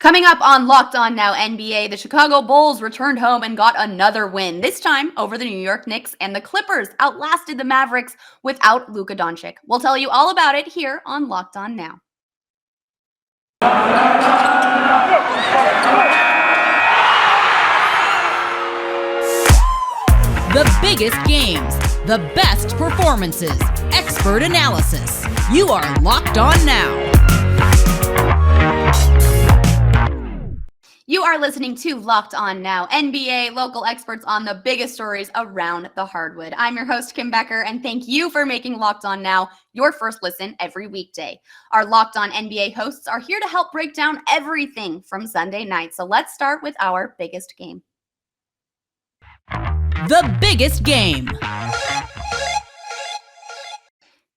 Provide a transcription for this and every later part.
Coming up on Locked On Now NBA, the Chicago Bulls returned home and got another win, this time over the New York Knicks, and the Clippers outlasted the Mavericks without Luka Doncic. We'll tell you all about it here on Locked On Now. The biggest games, the best performances, expert analysis. You are Locked On Now. You are listening to Locked On Now NBA, local experts on the biggest stories around the hardwood. I'm your host, Kim Becker, and thank you for making Locked On Now your first listen every weekday. Our Locked On NBA hosts are here to help break down everything from Sunday night. So let's start with our biggest game. The biggest game.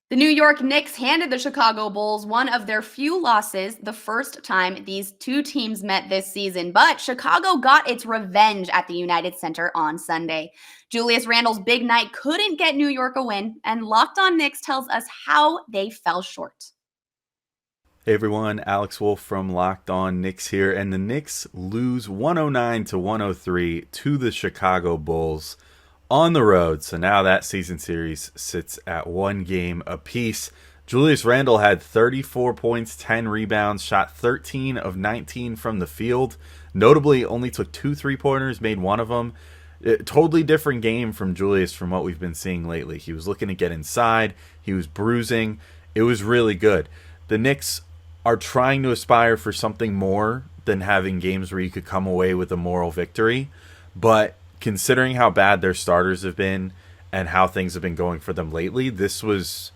The New York Knicks handed the Chicago Bulls one of their few losses the first time these two teams met this season, but Chicago got its revenge at the United Center on Sunday. Julius Randle's big night couldn't get New York a win, and Locked On Knicks tells us how they fell short. Hey everyone, Alex Wolf from Locked On Knicks here, and the Knicks lose 109-103 to the Chicago Bulls on the road. So now that season series sits at one game apiece. Julius Randle had 34 points, 10 rebounds, shot 13 of 19 from the field. Notably, only took 2 3-pointers, made one of them. Totally different game from Julius from what we've been seeing lately. He was looking to get inside. He was bruising. It was really good. The Knicks are trying to aspire for something more than having games where you could come away with a moral victory. But considering how bad their starters have been and how things have been going for them lately, this was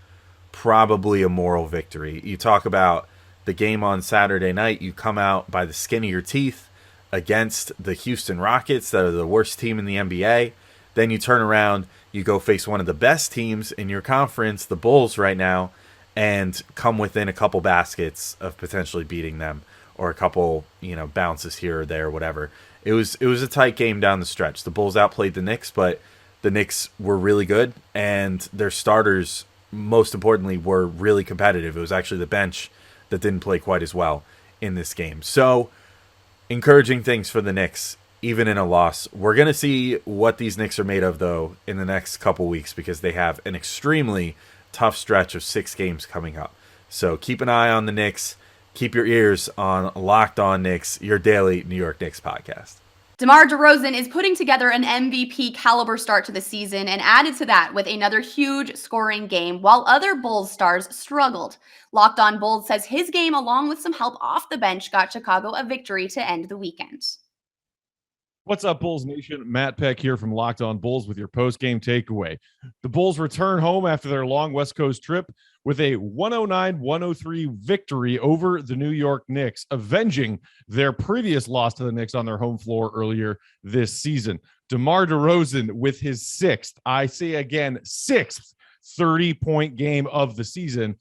probably a moral victory. You talk about the game on Saturday night, you come out by the skin of your teeth against the Houston Rockets, that are the worst team in the NBA. Then you turn around, you go face one of the best teams in your conference, the Bulls right now, and come within a couple baskets of potentially beating them, or a couple, bounces here or there, whatever. It was a tight game down the stretch. The Bulls outplayed the Knicks, but the Knicks were really good, and their starters, most importantly, were really competitive. It was actually the bench that didn't play quite as well in this game. So, encouraging things for the Knicks, even in a loss. We're going to see what these Knicks are made of, though, in the next couple weeks, because they have an extremely tough stretch of 6 games coming up. So, keep an eye on the Knicks. Keep your ears on Locked On Knicks, your daily New York Knicks podcast. DeMar DeRozan is putting together an MVP caliber start to the season and added to that with another huge scoring game while other Bulls stars struggled. Locked On Bulls says his game, along with some help off the bench, got Chicago a victory to end the weekend. What's up, Bulls Nation? Matt Peck here from Locked On Bulls with your post-game takeaway. The Bulls return home after their long West Coast trip with a 109-103 victory over the New York Knicks, avenging their previous loss to the Knicks on their home floor earlier this season. DeMar DeRozan with his sixth 30-point game of the season,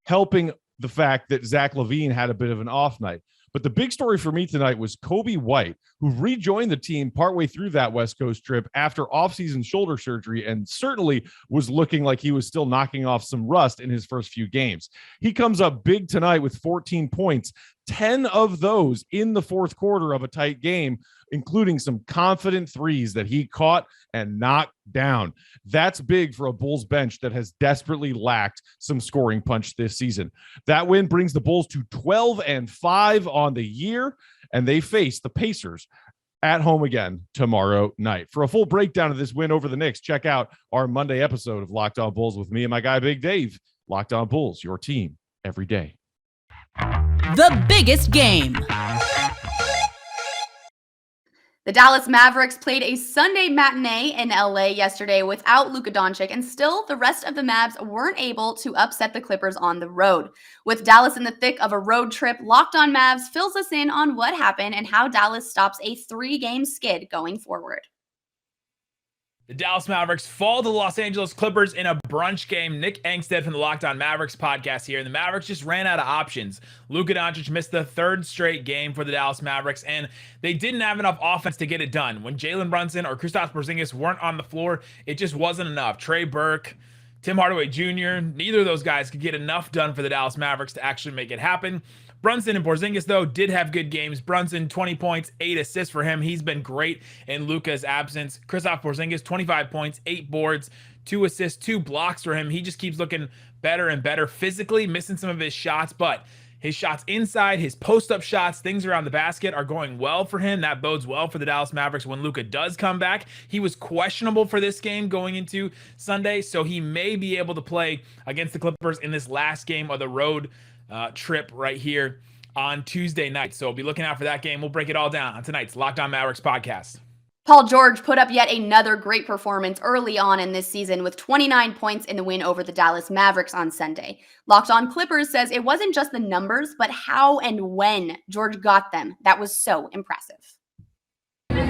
helping the fact that Zach LaVine had a bit of an off night. But the big story for me tonight was Kobe White, who rejoined the team partway through that West Coast trip after offseason shoulder surgery and certainly was looking like he was still knocking off some rust in his first few games. He comes up big tonight with 14 points, 10 of those in the fourth quarter of a tight game, including some confident threes that he caught and knocked down. That's big for a Bulls bench that has desperately lacked some scoring punch this season. That win brings the Bulls to 12-5 on the year, and they face the Pacers at home again tomorrow night. For a full breakdown of this win over the Knicks, check out our Monday episode of Locked On Bulls with me and my guy Big Dave. Locked On Bulls, your team every day. The biggest game. The Dallas Mavericks played a Sunday matinee in LA yesterday without Luka Doncic, and still the rest of the Mavs weren't able to upset the Clippers on the road. With Dallas in the thick of a road trip, Locked On Mavs fills us in on what happened and how Dallas stops a 3-game skid going forward. The Dallas Mavericks fall to the Los Angeles Clippers in a brunch game. Nick Angstead from the Locked On Mavericks podcast here. And the Mavericks just ran out of options. Luka Doncic missed the 3rd straight game for the Dallas Mavericks, and they didn't have enough offense to get it done. When Jalen Brunson or Kristaps Porzingis weren't on the floor, it just wasn't enough. Trey Burke, Tim Hardaway Jr., neither of those guys could get enough done for the Dallas Mavericks to actually make it happen. Brunson and Porzingis, though, did have good games. Brunson, 20 points, 8 assists for him. He's been great in Luka's absence. Kristaps Porzingis, 25 points, 8 boards, 2 assists, 2 blocks for him. He just keeps looking better and better physically, missing some of his shots, but his shots inside, his post-up shots, things around the basket are going well for him. That bodes well for the Dallas Mavericks when Luka does come back. He was questionable for this game going into Sunday, so he may be able to play against the Clippers in this last game of the road trip right here on Tuesday night. So be looking out for that game. We'll break it all down on tonight's Locked On Mavericks podcast. Paul George put up yet another great performance early on in this season with 29 points in the win over the Dallas Mavericks on Sunday. Locked On Clippers says it wasn't just the numbers, but how and when George got them that was so impressive.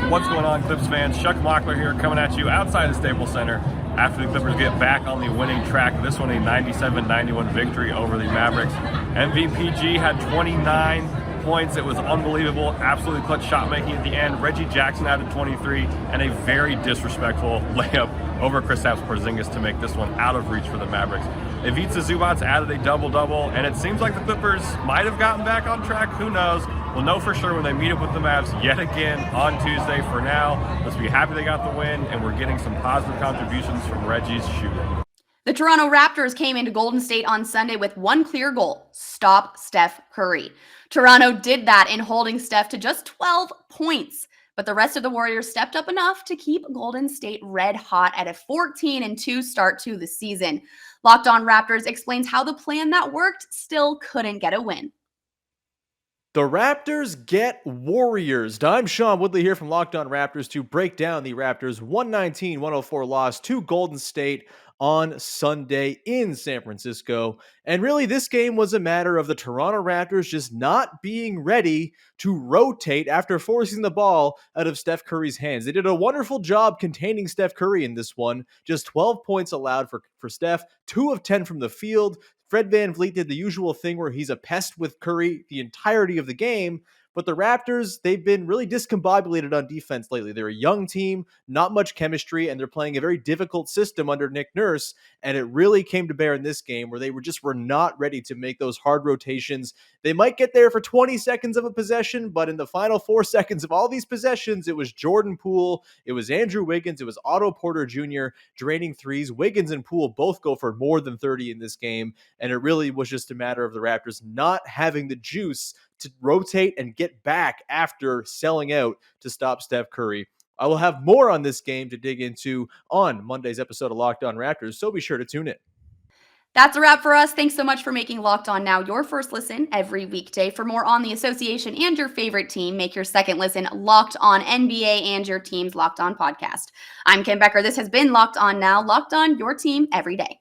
What's going on, Clips fans? Chuck Mockler here, coming at you outside the Staples Center after the Clippers get back on the winning track. This one a 97-91 victory over the Mavericks. MVPG had 29 points. It was unbelievable. Absolutely clutch shot making at the end. Reggie Jackson added 23 and a very disrespectful layup over Kristaps Porzingis to make this one out of reach for the Mavericks. Ivica Zubac's added a double-double, and it seems like the Clippers might have gotten back on track. Who knows? We'll know for sure when they meet up with the Mavs yet again on Tuesday. For now, let's be happy they got the win, and we're getting some positive contributions from Reggie's shooting. The Toronto Raptors came into Golden State on Sunday with one clear goal: stop Steph Curry. Toronto did that in holding Steph to just 12 points, but the rest of the Warriors stepped up enough to keep Golden State red hot at a 14-2 start to the season. Locked On Raptors explains how the plan that worked still couldn't get a win. The Raptors get Warriors. I'm Sean Woodley here from Locked On Raptors to break down the Raptors' 119-104 loss to Golden State on Sunday in San Francisco. And really, this game was a matter of the Toronto Raptors just not being ready to rotate after forcing the ball out of Steph Curry's hands. They did a wonderful job containing Steph Curry in this one. Just 12 points allowed for Steph, 2 of 10 from the field. Fred VanVleet did the usual thing where he's a pest with Curry the entirety of the game. But the Raptors, they've been really discombobulated on defense lately. They're a young team, not much chemistry, and they're playing a very difficult system under Nick Nurse. And it really came to bear in this game where they were not ready to make those hard rotations. They might get there for 20 seconds of a possession, but in the final 4 seconds of all these possessions, it was Jordan Poole, it was Andrew Wiggins, it was Otto Porter Jr. draining threes. Wiggins and Poole both go for more than 30 in this game, and it really was just a matter of the Raptors not having the juice to rotate and get back after selling out to stop Steph Curry. I will have more on this game to dig into on Monday's episode of Locked On Raptors, so be sure to tune in. That's a wrap for us. Thanks so much for making Locked On Now your first listen every weekday. For more on the association and your favorite team, make your second listen Locked On NBA and your team's Locked On podcast. I'm Kim Becker. This has been Locked On Now, Locked On, your team every day.